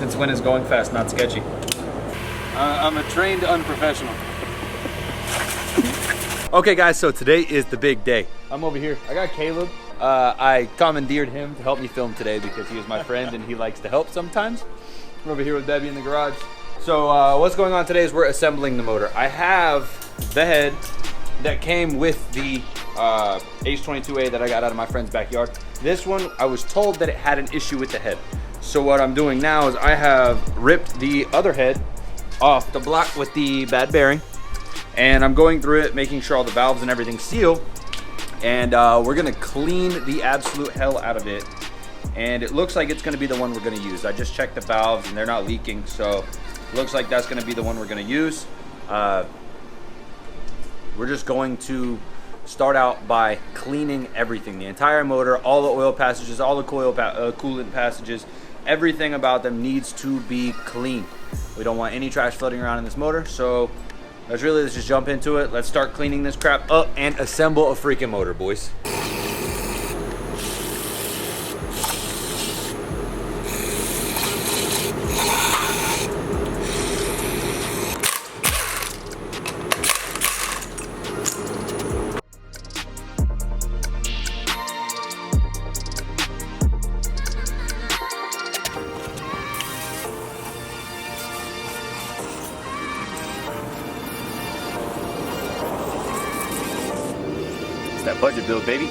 Since when is going fast not sketchy? I'm a trained unprofessional. Okay guys, so today is the big day. I'm over here. I got Caleb. I commandeered him to help me film today because he is my friend and he likes to help sometimes. I'm over here with Debbie in the garage. So what's going on today is we're assembling the motor. I have the head that came with the H22 that I got out of my friend's backyard. This one, I was told that it had an issue with the head. So what I'm doing now is I have ripped the other head off the block with the bad bearing. And I'm going through it, making sure all the valves and everything seal. And we're gonna clean the absolute hell out of it. And it looks like it's gonna be the one we're gonna use. I just checked the valves and they're not leaking, so it looks like that's gonna be the one we're gonna use. We're just going to start out by cleaning everything. The entire motor, all the oil passages, all the coolant passages, everything about them needs to be clean. We don't want any trash floating around in this motor, so let's just jump into it. Let's start cleaning this crap up and assemble a freaking motor, boys. That budget build, baby.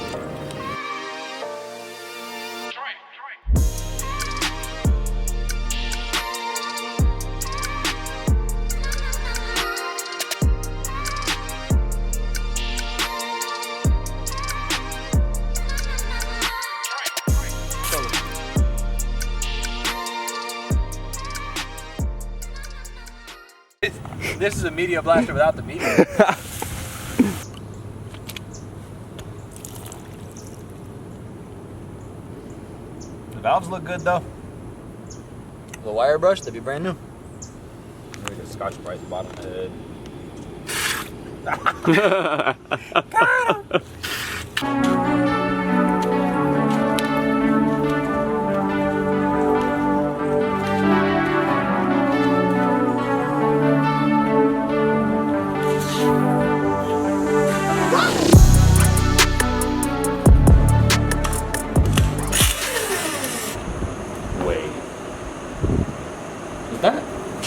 This is a media blaster without the media. Valves look good though. The wire brush, that'd be brand new. Maybe just Scotch Brite at the bottom of the head. Got him!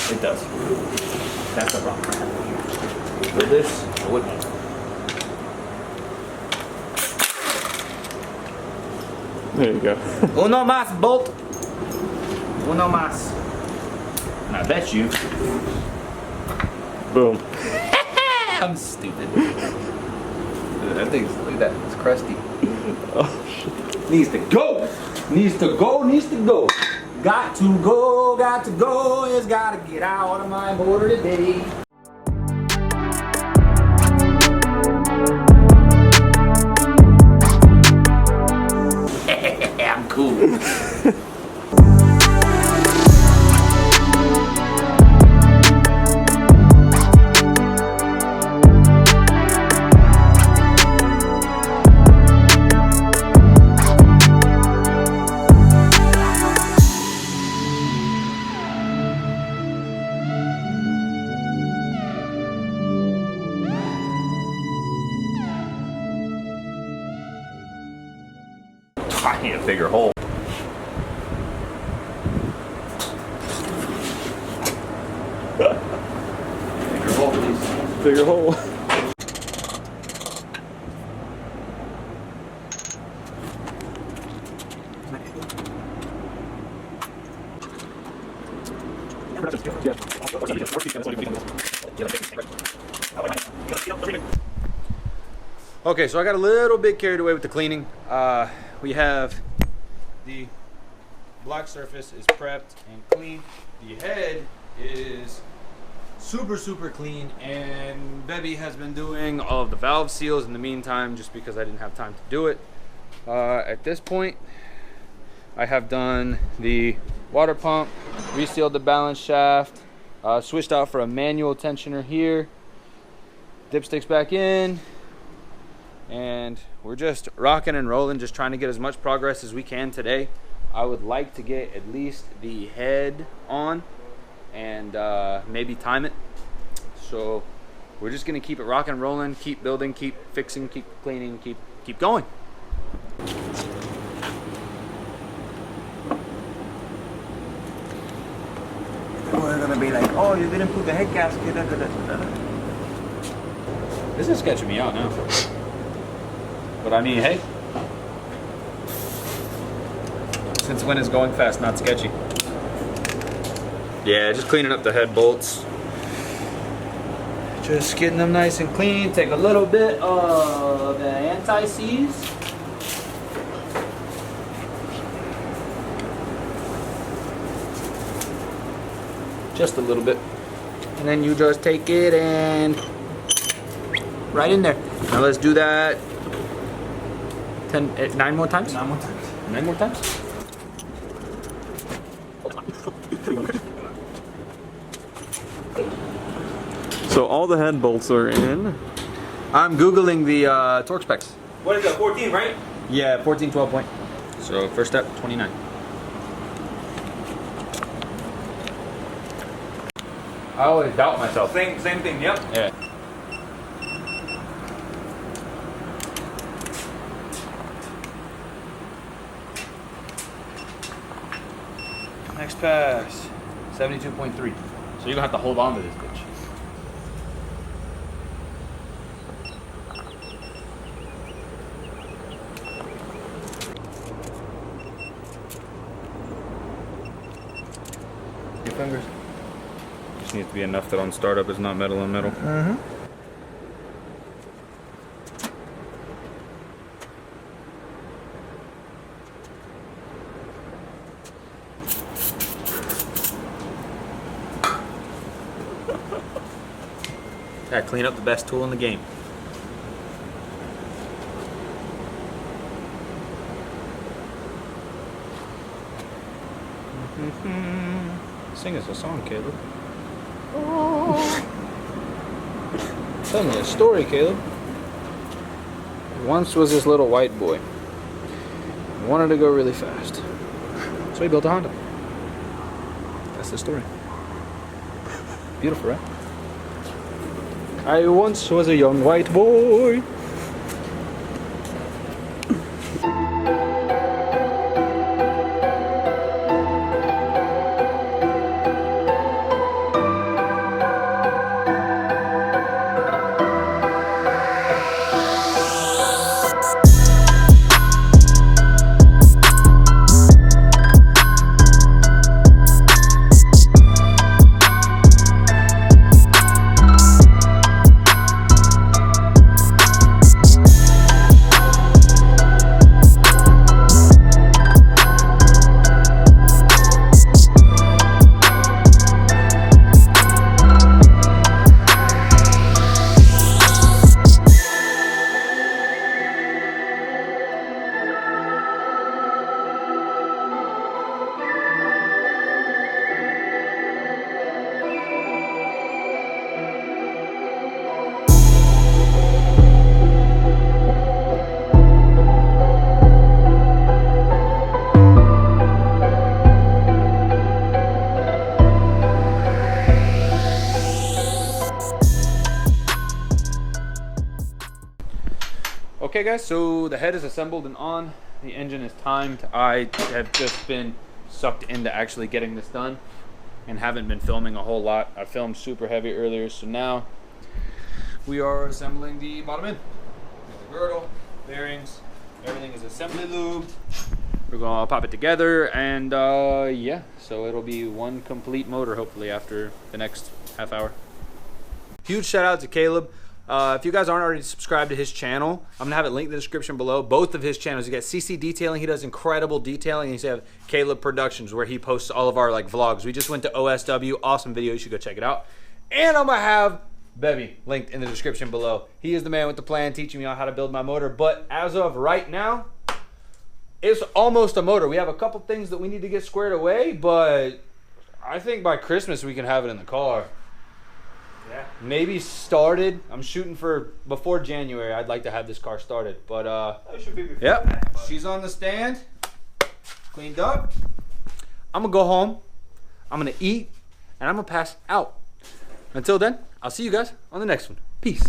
It does. That's a rock. With this, I wouldn't. There you go. Uno más, bolt. Uno más. And I bet you. Boom. I'm stupid. That thing's, look at that, it's crusty. Oh shit. Needs to go. Needs to go, needs to go. Got to go, it's gotta get out of my motor today. I'm cool. I need a bigger hole. Bigger hole, please. Bigger hole. Okay, so I got a little bit carried away with the cleaning. We have the block surface is prepped and clean. The head is super clean, and Bebby has been doing all of the valve seals in the meantime just because I didn't have time to do it. At this point, I have done the water pump, resealed the balance shaft, switched out for a manual tensioner here, dipsticks back in, and we're just rocking and rolling, just trying to get as much progress as we can today. I would like to get at least the head on and maybe time it. So we're just gonna keep it rocking and rolling, keep building, keep fixing, keep cleaning, keep going. We're gonna be like, oh, you didn't put the head gasket. Da, da, da, da, da. This is sketching me out now. But I mean, hey. Since when is going fast not sketchy? Yeah, just cleaning up the head bolts. Just getting them nice and clean. Take a little bit of the anti-seize. Just a little bit. And then you just take it and right in there. Now let's do that 9 more times? 9 more times. 9 more times? So all the head bolts are in. I'm Googling the torque specs. What is that, 14, right? Yeah, 14, 12 point. So first step, 29. I always doubt myself. Same thing, yep. Yeah. Next pass, 72.3. So you're gonna have to hold on to this bitch. Your fingers. Just needs to be enough that on startup it's not metal on metal. Mm-hmm. Gotta clean up the best tool in the game. Sing us a song, Caleb. Tell me a story, Caleb. Once was this little white boy. He wanted to go really fast. So he built a Honda. That's the story. Beautiful, right? I once was a young white boy. Okay guys, so the head is assembled and on. The engine is timed. I have just been sucked into actually getting this done and haven't been filming a whole lot. I filmed super heavy earlier, so now we are assembling the bottom end. The girdle, bearings, everything is assembly lubed. We're gonna pop it together and yeah, so it'll be one complete motor hopefully after the next half hour. Huge shout out to Caleb. If you guys aren't already subscribed to his channel, I'm gonna have it linked in the description below. Both of his channels. You got CC Detailing, he does incredible detailing, and you have Caleb Productions where he posts all of our like vlogs. We just went to OSW, awesome video, you should go check it out. And I'm gonna have Bebby linked in the description below. He is the man with the plan, teaching me how to build my motor. But as of right now, it's almost a motor. We have a couple things that we need to get squared away, but I think by Christmas we can have it in the car. Yeah. Maybe started. I'm shooting for before January. I'd like to have this car started, but It should be before yep. that, but She's on the stand. cleaned up. I'm gonna go home. I'm gonna eat, and I'm gonna pass out. Until then, I'll see you guys on the next one. Peace.